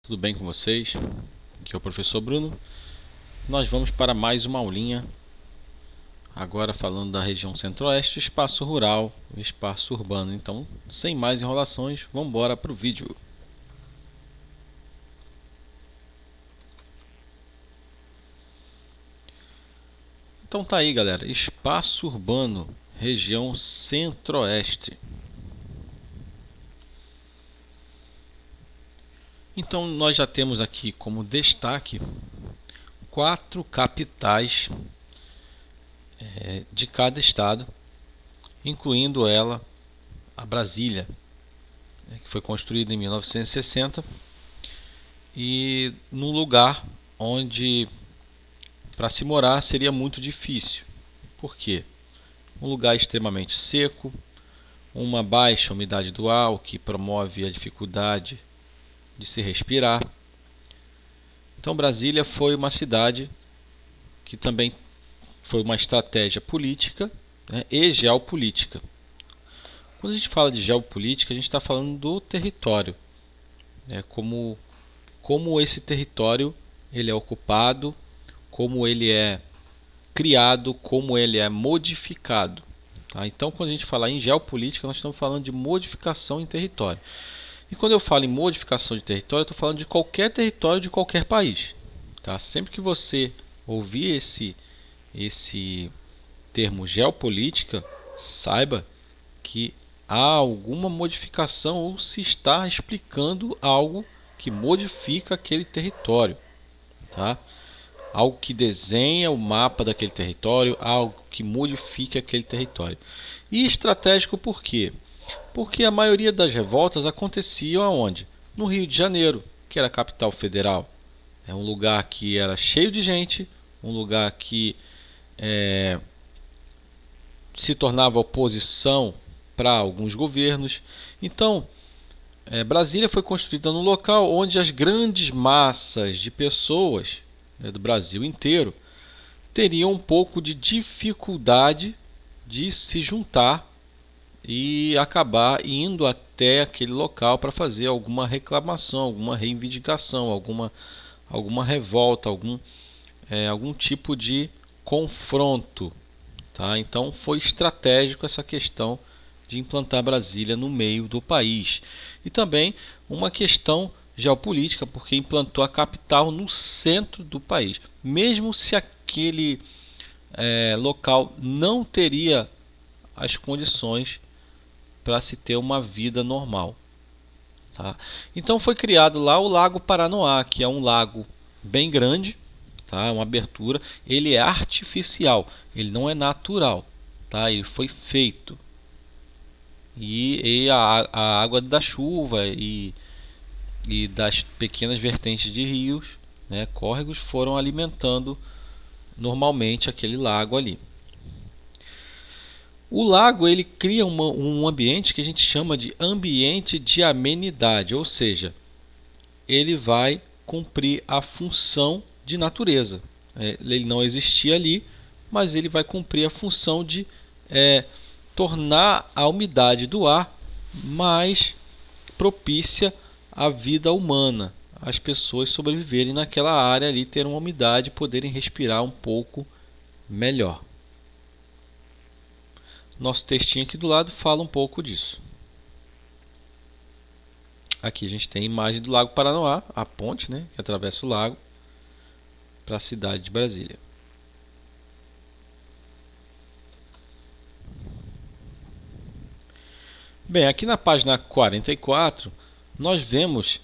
Tudo bem com vocês? Aqui é o professor Bruno. Nós vamos para mais uma aulinha, agora falando da região centro-oeste, espaço rural e espaço urbano. Então, sem mais enrolações, vamos embora para o vídeo. Então tá aí, galera, espaço urbano, região centro-oeste. Então nós já temos aqui como destaque 4 capitais de cada estado, incluindo ela, a Brasília, que foi construída em 1960 e num lugar onde para se morar seria muito difícil. Por quê? Um lugar extremamente seco, uma baixa umidade do ar, o que promove a dificuldade de se respirar. Então Brasília foi uma cidade que também foi uma estratégia política, né, e geopolítica. Quando a gente fala de geopolítica, a gente está falando do território, né, como esse território ele é ocupado, como ele é criado, como ele é modificado. Tá? Então, quando a gente fala em geopolítica, nós estamos falando de modificação em território. E quando eu falo em modificação de território, eu estou falando de qualquer território de qualquer país. Tá? Sempre que você ouvir esse termo geopolítica, saiba que há alguma modificação ou se está explicando algo que modifica aquele território. Tá? Algo que desenha o mapa daquele território, algo que modifica aquele território. E estratégico por quê? Porque a maioria das revoltas aconteciam aonde? No Rio de Janeiro, que era a capital federal. É um lugar que era cheio de gente, um lugar que se tornava oposição para alguns governos. Então, Brasília foi construída num local onde as grandes massas de pessoas, né, do Brasil inteiro teriam um pouco de dificuldade de se juntar e acabar indo até aquele local para fazer alguma reclamação, alguma reivindicação, alguma revolta, algum tipo de confronto. Tá? Então foi estratégico essa questão de implantar Brasília no meio do país. E também uma questão geopolítica, porque implantou a capital no centro do país. Mesmo se aquele local não teria as condições para se ter uma vida normal. Tá? Então foi criado lá o Lago Paranoá, que é um lago bem grande, tá? Uma abertura. Ele é artificial, ele não é natural, tá? Ele foi feito. E a água da chuva e das pequenas vertentes de rios, né, córregos, foram alimentando normalmente aquele lago ali. O lago ele cria um ambiente que a gente chama de ambiente de amenidade, ou seja, ele vai cumprir a função de natureza. Ele não existia ali, mas ele vai cumprir a função de tornar a umidade do ar mais propícia à vida humana, as pessoas sobreviverem naquela área ali, ter uma umidade e poderem respirar um pouco melhor. Nosso textinho aqui do lado fala um pouco disso. Aqui a gente tem a imagem do Lago Paranoá, a ponte, né, que atravessa o lago para a cidade de Brasília. Bem, aqui na página 44 nós vemos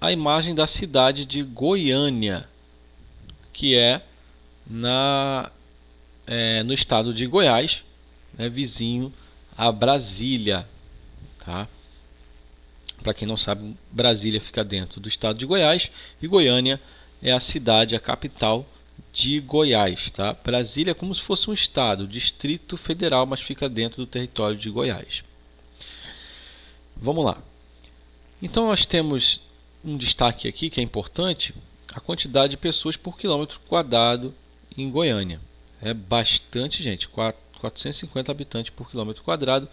a imagem da cidade de Goiânia, que é no estado de Goiás, né, vizinho a Brasília. Tá? Para quem não sabe, Brasília fica dentro do estado de Goiás e Goiânia é a cidade, a capital de Goiás. Tá? Brasília é como se fosse um estado, distrito federal, mas fica dentro do território de Goiás. Vamos lá. Então nós temos um destaque aqui que é importante, a quantidade de pessoas por quilômetro quadrado em Goiânia. É bastante gente, 450 habitantes por quilômetro quadrado,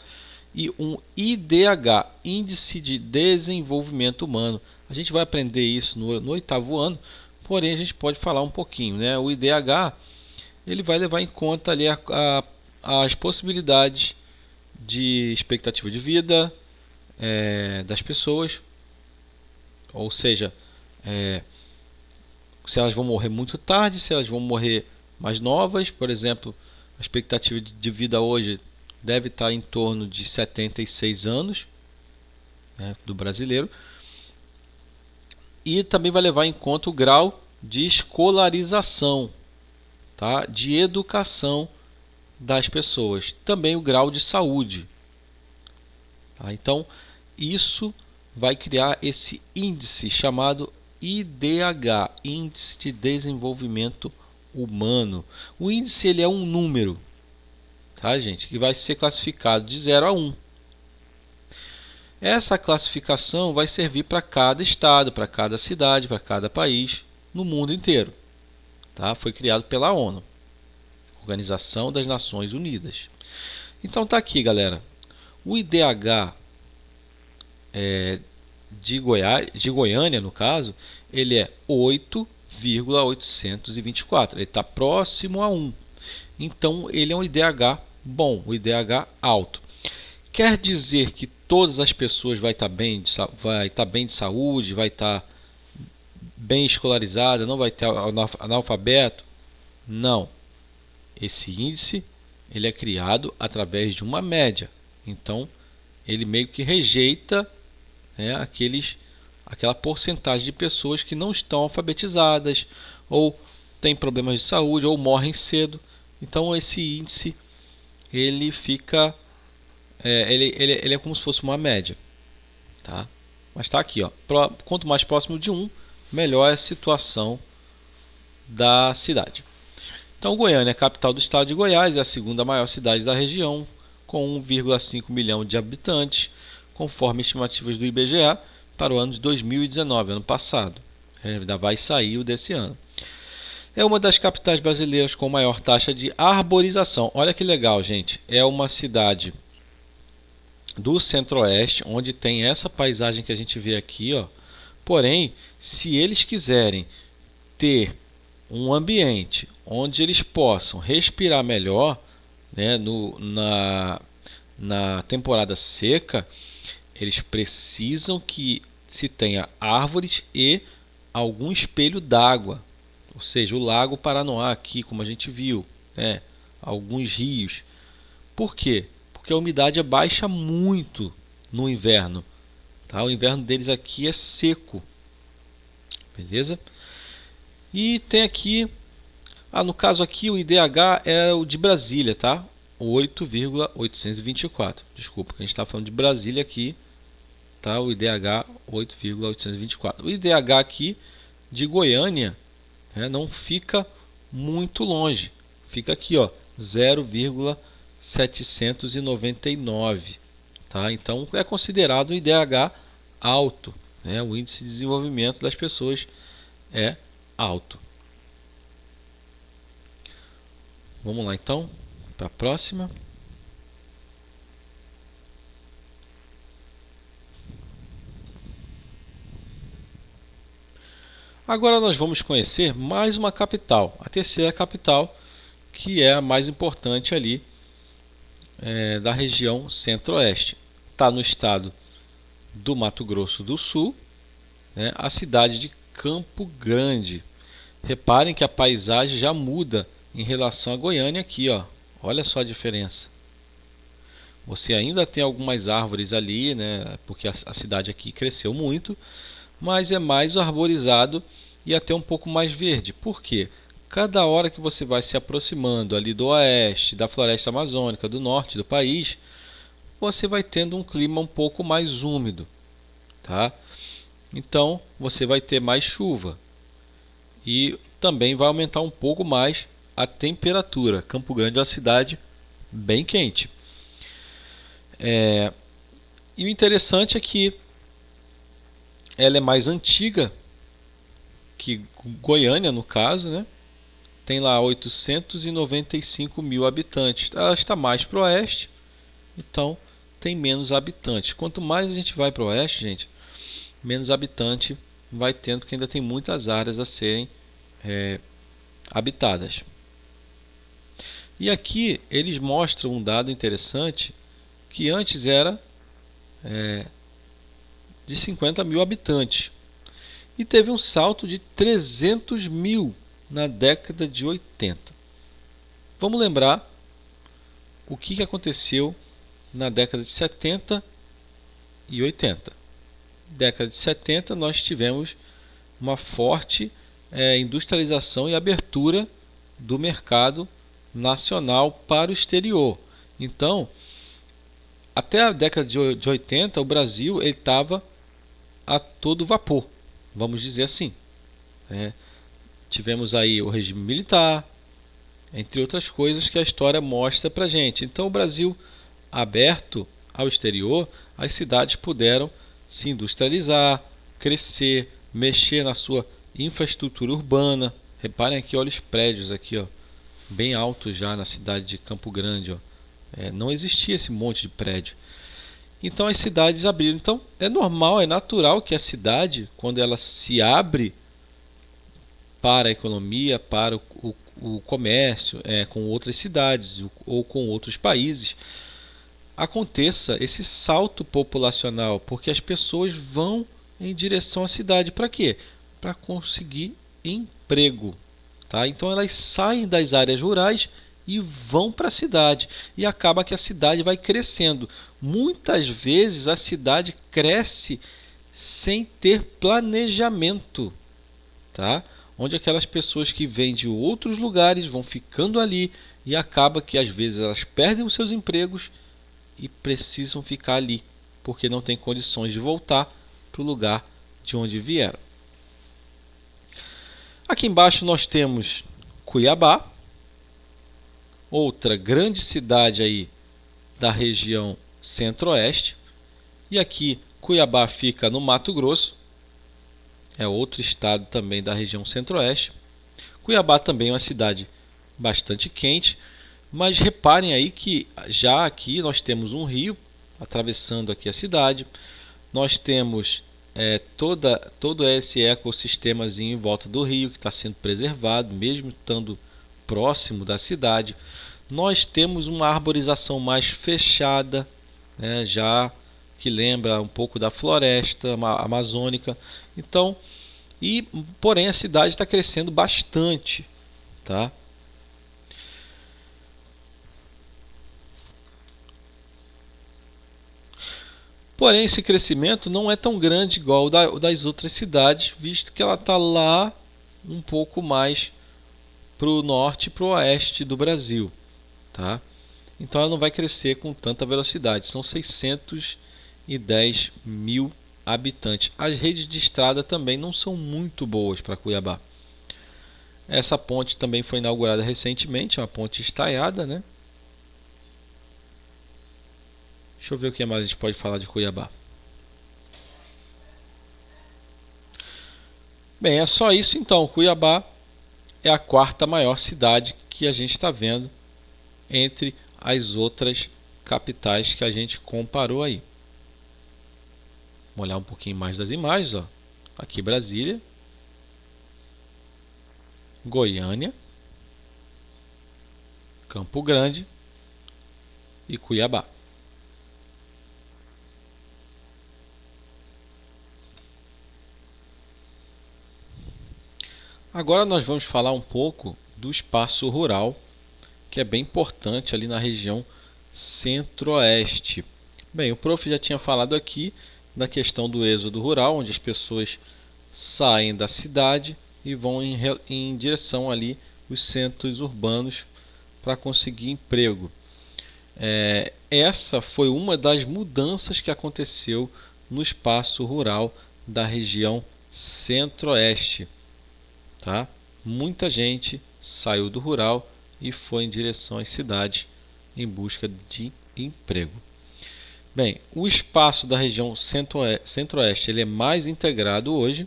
e um IDH, Índice de Desenvolvimento Humano, A gente vai aprender isso no oitavo ano, porém a gente pode falar um pouquinho, né? O IDH ele vai levar em conta ali as possibilidades de expectativa de vida das pessoas, ou seja, se elas vão morrer muito tarde, se elas vão morrer mais novas. Por exemplo, a expectativa de vida hoje deve estar em torno de 76 anos, né, do brasileiro. E também vai levar em conta o grau de escolarização, tá, de educação das pessoas, também o grau de saúde. Tá? Então, isso vai criar esse índice chamado IDH, Índice de Desenvolvimento Humano. O índice ele é um número, tá, gente, que vai ser classificado de 0 a 1. Essa classificação vai servir para cada estado, para cada cidade, para cada país no mundo inteiro. Tá? Foi criado pela ONU, Organização das Nações Unidas. Então tá aqui, galera. O IDH de Goiânia, no caso, ele é 8,824. Ele está próximo a 1. Então ele é um IDH bom, um IDH alto. Quer dizer que todas as pessoas vai estar bem de saúde, vai estar bem escolarizada, não vai ter analfabeto? Não. Esse índice ele é criado através de uma média. Então ele meio que rejeita, né, aquela porcentagem de pessoas que não estão alfabetizadas, ou têm problemas de saúde, ou morrem cedo. Então esse índice ele fica ele é como se fosse uma média, tá? Mas está aqui, ó. Quanto mais próximo de 1, melhor é a situação da cidade. Então Goiânia é a capital do estado de Goiás, é a segunda maior cidade da região, com 1,5 milhão de habitantes, conforme estimativas do IBGE para o ano de 2019, ano passado. Ainda vai sair o desse ano. É uma das capitais brasileiras com maior taxa de arborização. Olha que legal, gente. É uma cidade do centro-oeste, onde tem essa paisagem que a gente vê aqui, ó. Porém, se eles quiserem ter um ambiente onde eles possam respirar melhor, né, na temporada seca, eles precisam que se tenha árvores e algum espelho d'água, ou seja, o Lago Paranoá aqui, como a gente viu, né, alguns rios. Por quê? Porque a umidade baixa muito no inverno, tá? O inverno deles aqui é seco, beleza? E tem aqui, no caso aqui o IDH é o de Brasília, tá? 8,824. Desculpa, a gente está falando de Brasília aqui, tá? O IDH 8,824. O IDH aqui de Goiânia, né, não fica muito longe, fica aqui, ó, 0,799, tá? Então é considerado um IDH alto, né? O índice de desenvolvimento das pessoas é alto. Vamos lá então para a próxima. Agora nós vamos conhecer mais uma capital, a terceira capital, que é a mais importante ali da região centro-oeste. Está no estado do Mato Grosso do Sul, né, a cidade de Campo Grande. Reparem que a paisagem já muda em relação a Goiânia aqui, ó. Olha só a diferença. Você ainda tem algumas árvores ali, né, porque a cidade aqui cresceu muito, mas é mais arborizado e até um pouco mais verde. Por quê? Cada hora que você vai se aproximando ali do oeste, da floresta amazônica, do norte do país, você vai tendo um clima um pouco mais úmido, tá? Então você vai ter mais chuva e também vai aumentar um pouco mais a temperatura. Campo Grande é uma cidade bem quente. E o interessante é que ela é mais antiga que Goiânia, no caso, né? Tem lá 895 mil habitantes. Ela está mais para o oeste, então tem menos habitantes. Quanto mais a gente vai para o oeste, gente, menos habitante vai tendo, porque ainda tem muitas áreas a serem habitadas. E aqui eles mostram um dado interessante, que antes era de 50 mil habitantes e teve um salto de 300 mil na década de 80. Vamos lembrar o que aconteceu na década de 70 e 80. Década de 70 nós tivemos uma forte industrialização e abertura do mercado nacional para o exterior. Então, até a década de 80, o Brasil estava a todo vapor, vamos dizer assim. Tivemos aí o regime militar, entre outras coisas que a história mostra para gente. Então, o Brasil aberto ao exterior, as cidades puderam se industrializar, crescer, mexer na sua infraestrutura urbana. Reparem aqui, olha os prédios aqui, ó, bem altos já na cidade de Campo Grande. Ó. Não existia esse monte de prédio. Então as cidades abriram. Então é normal, é natural que a cidade, quando ela se abre para a economia, para o comércio, com outras cidades ou com outros países, aconteça esse salto populacional, porque as pessoas vão em direção à cidade. Para quê? Para conseguir emprego. Tá? Então elas saem das áreas rurais e vão para a cidade. E acaba que a cidade vai crescendo. Muitas vezes a cidade cresce sem ter planejamento. Tá? Onde aquelas pessoas que vêm de outros lugares vão ficando ali e acaba que às vezes elas perdem os seus empregos e precisam ficar ali, porque não tem condições de voltar para o lugar de onde vieram. Aqui embaixo nós temos Cuiabá, outra grande cidade aí da região centro-oeste. E aqui Cuiabá fica no Mato Grosso, é outro estado também da região centro-oeste. Cuiabá também é uma cidade bastante quente, mas reparem aí que já aqui nós temos um rio atravessando aqui a cidade. Nós temos todo esse ecossistemazinho em volta do rio que está sendo preservado, mesmo estando próximo da cidade. Nós temos uma arborização mais fechada, já que lembra um pouco da floresta amazônica. Então, porém a cidade está crescendo bastante, tá? Porém, esse crescimento não é tão grande igual o das outras cidades, visto que ela está lá um pouco mais para o norte e para o oeste do Brasil. Tá? Então ela não vai crescer com tanta velocidade. São 610 mil habitantes. As redes de estrada também não são muito boas para Cuiabá. Essa ponte também foi inaugurada recentemente, uma ponte estaiada, né? Deixa eu ver o que mais a gente pode falar de Cuiabá. Bem, é só isso então. Cuiabá é a quarta maior cidade que a gente está vendo entre as outras capitais que a gente comparou aí. Vamos olhar um pouquinho mais das imagens. Ó. Aqui Brasília, Goiânia, Campo Grande e Cuiabá. Agora nós vamos falar um pouco do espaço rural, que é bem importante ali na região centro-oeste. Bem, o prof já tinha falado aqui da questão do êxodo rural, onde as pessoas saem da cidade e vão em direção ali os centros urbanos para conseguir emprego. Essa foi uma das mudanças que aconteceu no espaço rural da região centro-oeste. Tá? Muita gente saiu do rural e foi em direção às cidades em busca de emprego. Bem, o espaço da região centro-oeste ele é mais integrado hoje,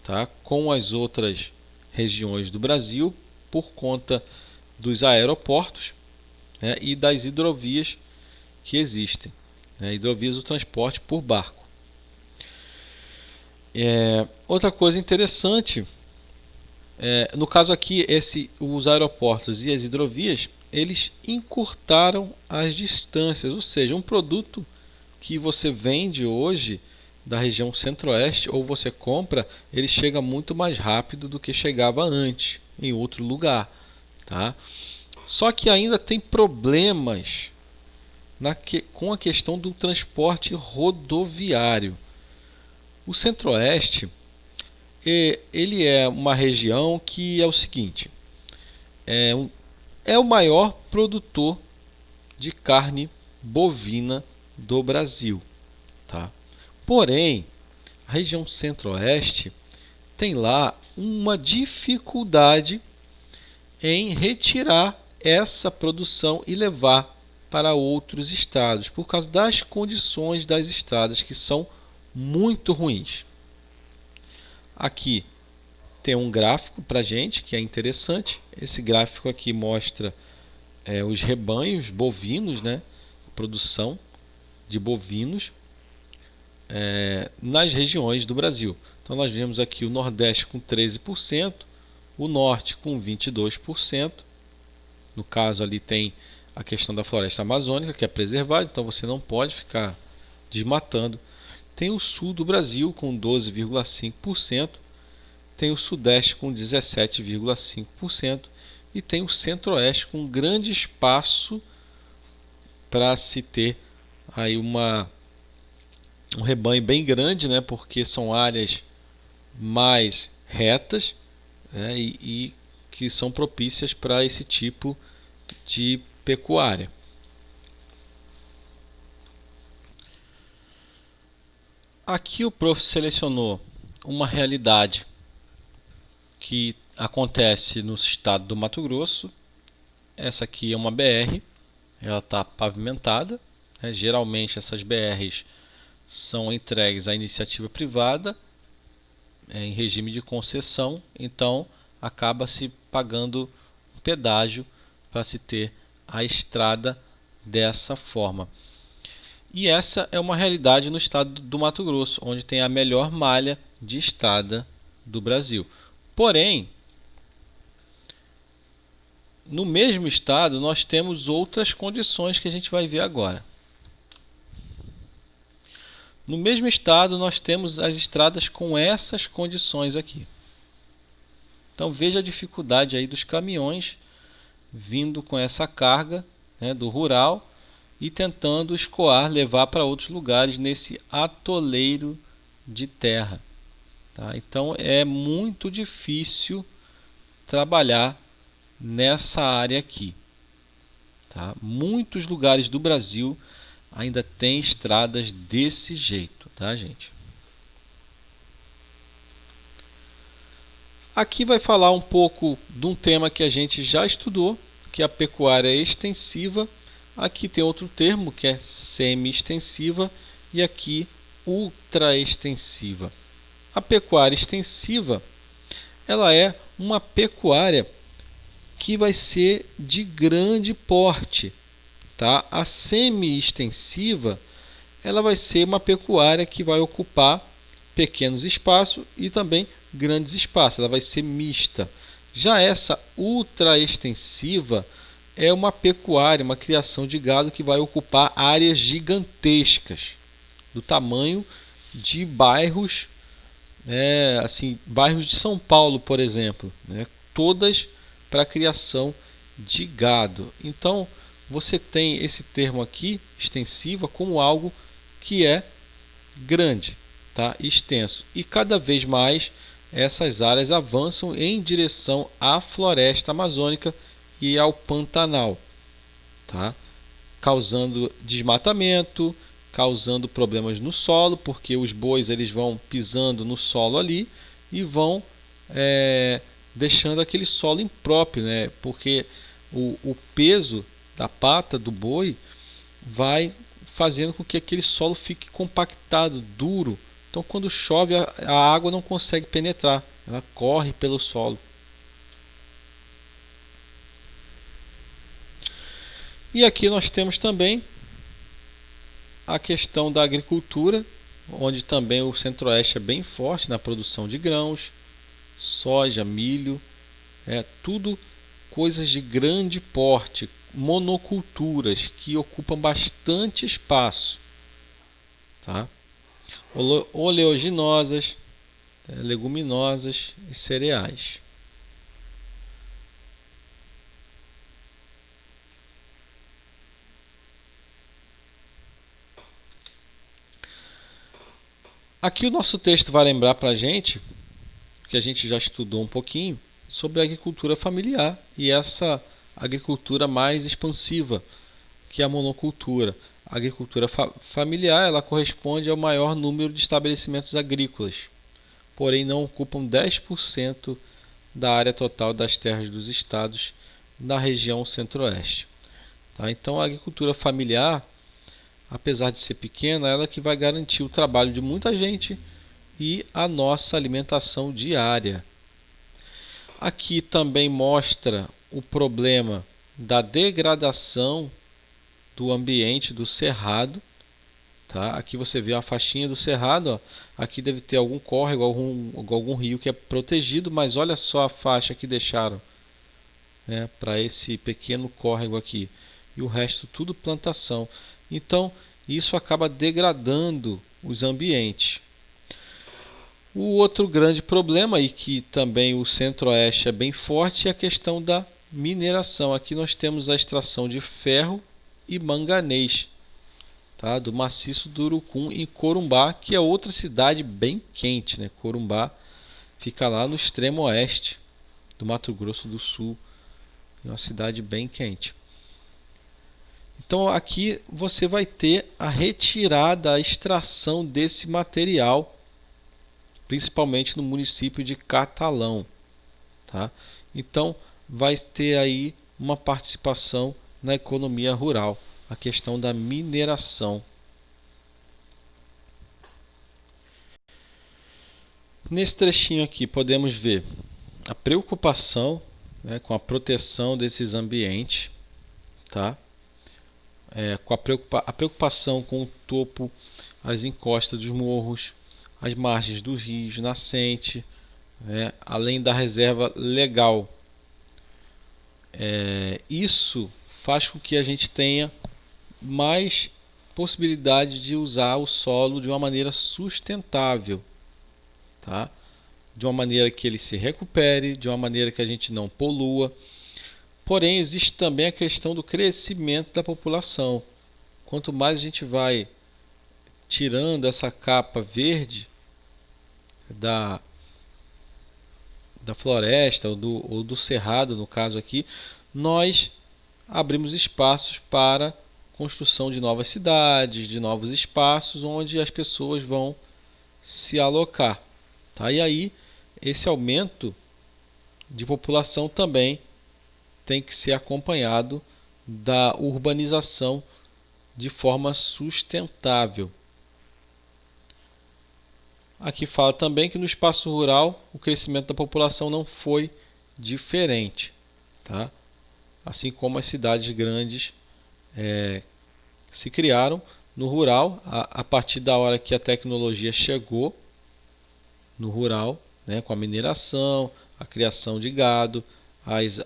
tá? Com as outras regiões do Brasil por conta dos aeroportos, né? E das hidrovias que existem, né? Hidrovias do transporte por barco. Outra coisa interessante, no caso aqui, os aeroportos e as hidrovias, eles encurtaram as distâncias, ou seja, um produto que você vende hoje da região centro-oeste ou você compra, ele chega muito mais rápido do que chegava antes em outro lugar, tá? Só que ainda tem problemas com a questão do transporte rodoviário. O centro-oeste, ele é uma região que é o seguinte, é o maior produtor de carne bovina do Brasil, tá? Porém, a região centro-oeste tem lá uma dificuldade em retirar essa produção e levar para outros estados, por causa das condições das estradas que são muito ruins. Aqui tem um gráfico para gente que é interessante. Esse gráfico aqui mostra os rebanhos bovinos, né? Produção de bovinos nas regiões do Brasil. Então nós vemos aqui o Nordeste com 13%, o Norte com 22%. No caso ali tem a questão da floresta amazônica, que é preservada, então você não pode ficar desmatando. Tem o Sul do Brasil com 12,5%, tem o Sudeste com 17,5% e tem o Centro-Oeste com grande espaço para se ter aí um rebanho bem grande, né? Porque são áreas mais retas, né? E que são propícias para esse tipo de pecuária. Aqui o prof selecionou uma realidade que acontece no estado do Mato Grosso. Essa aqui é uma BR, ela está pavimentada, né? Geralmente essas BRs são entregues à iniciativa privada em regime de concessão, então acaba se pagando pedágio para se ter a estrada dessa forma. E essa é uma realidade no estado do Mato Grosso, onde tem a melhor malha de estrada do Brasil. Porém, no mesmo estado nós temos outras condições que a gente vai ver agora. No mesmo estado nós temos as estradas com essas condições aqui. Então veja a dificuldade aí dos caminhões vindo com essa carga, né, do rural e tentando escoar, levar para outros lugares nesse atoleiro de terra, tá? Então é muito difícil trabalhar nessa área aqui, tá? Muitos lugares do Brasil ainda tem estradas desse jeito, tá, gente? Aqui vai falar um pouco de um tema que a gente já estudou, que é a pecuária extensiva. Aqui tem outro termo que é semi-extensiva e aqui ultra-extensiva. A pecuária extensiva, ela é uma pecuária que vai ser de grande porte, tá? A semi-extensiva, ela vai ser uma pecuária que vai ocupar pequenos espaços e também grandes espaços, ela vai ser mista. Já essa ultra extensiva é uma pecuária, uma criação de gado que vai ocupar áreas gigantescas, do tamanho de bairros, assim, bairros de São Paulo, por exemplo, né? Todas para criação de gado. Então você tem esse termo aqui, extensiva, como algo que é grande, tá? Extenso. E cada vez mais essas áreas avançam em direção à floresta amazônica e ao Pantanal, tá? Causando desmatamento, causando problemas no solo, porque os bois eles vão pisando no solo ali e vão deixando aquele solo impróprio, né? Porque o peso da pata do boi vai fazendo com que aquele solo fique compactado, duro. Então quando chove a água não consegue penetrar, ela corre pelo solo. E aqui nós temos também a questão da agricultura, onde também o Centro-Oeste é bem forte na produção de grãos, soja, milho, tudo coisas de grande porte, monoculturas que ocupam bastante espaço, tá? Oleaginosas, leguminosas e cereais. Aqui o nosso texto vai lembrar para a gente, que a gente já estudou um pouquinho, sobre a agricultura familiar e essa agricultura mais expansiva, que é a monocultura. A agricultura familiar ela corresponde ao maior número de estabelecimentos agrícolas, porém não ocupam 10% da área total das terras dos estados na região centro-oeste. Tá? Então a agricultura familiar, apesar de ser pequena, ela é que vai garantir o trabalho de muita gente e a nossa alimentação diária. Aqui também mostra o problema da degradação do ambiente do cerrado. Tá? Aqui você vê a faixinha do cerrado. Ó. Aqui deve ter algum córrego, algum rio que é protegido, mas olha só a faixa que deixaram, né, para esse pequeno córrego aqui. E o resto tudo plantação. Então isso acaba degradando os ambientes. O outro grande problema, e que também o Centro-Oeste é bem forte, é a questão da mineração. Aqui nós temos a extração de ferro e manganês, tá? Do maciço do Urucum em Corumbá, que é outra cidade bem quente, né? Corumbá fica lá no extremo oeste do Mato Grosso do Sul, é uma cidade bem quente. Então aqui você vai ter a retirada, a extração desse material, principalmente no município de Catalão, tá? Então vai ter aí uma participação na economia rural, a questão da mineração. Nesse trechinho aqui podemos ver a preocupação, né, com a proteção desses ambientes, tá? Com a preocupação com o topo, as encostas dos morros, as margens dos rios, nascente, né, além da reserva legal. Isso faz com que a gente tenha mais possibilidade de usar o solo de uma maneira sustentável, tá? De uma maneira que ele se recupere, de uma maneira que a gente não polua. Porém, existe também a questão do crescimento da população. Quanto mais a gente vai tirando essa capa verde da floresta ou do cerrado, no caso aqui, nós abrimos espaços para construção de novas cidades, de novos espaços onde as pessoas vão se alocar. Tá? E aí, esse aumento de população também tem que ser acompanhado da urbanização de forma sustentável. Aqui fala também que no espaço rural o crescimento da população não foi diferente, tá? Assim como as cidades grandes se criaram no rural a partir da hora que a tecnologia chegou no rural, né, com a mineração, a criação de gado, as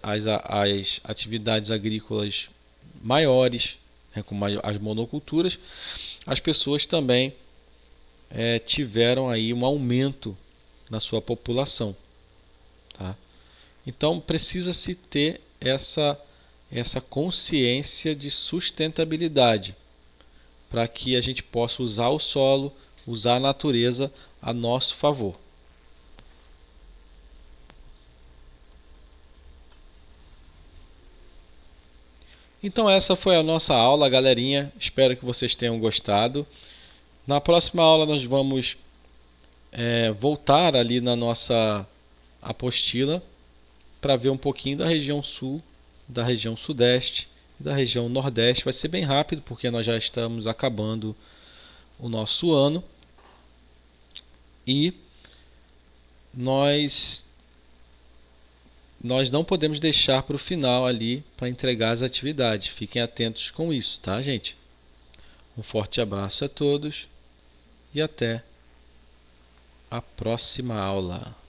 atividades agrícolas maiores, né, como as monoculturas, as pessoas também tiveram aí um aumento na sua população, tá? Então precisa-se ter essa consciência de sustentabilidade para que a gente possa usar o solo, usar a natureza a nosso favor. Então essa foi a nossa aula, galerinha. Espero que vocês tenham gostado. Na próxima aula nós vamos voltar ali na nossa apostila para ver um pouquinho da região sul, da região sudeste e da região nordeste. Vai ser bem rápido porque nós já estamos acabando o nosso ano e nós não podemos deixar para o final ali para entregar as atividades. Fiquem atentos com isso, tá, gente? Um forte abraço a todos e até a próxima aula.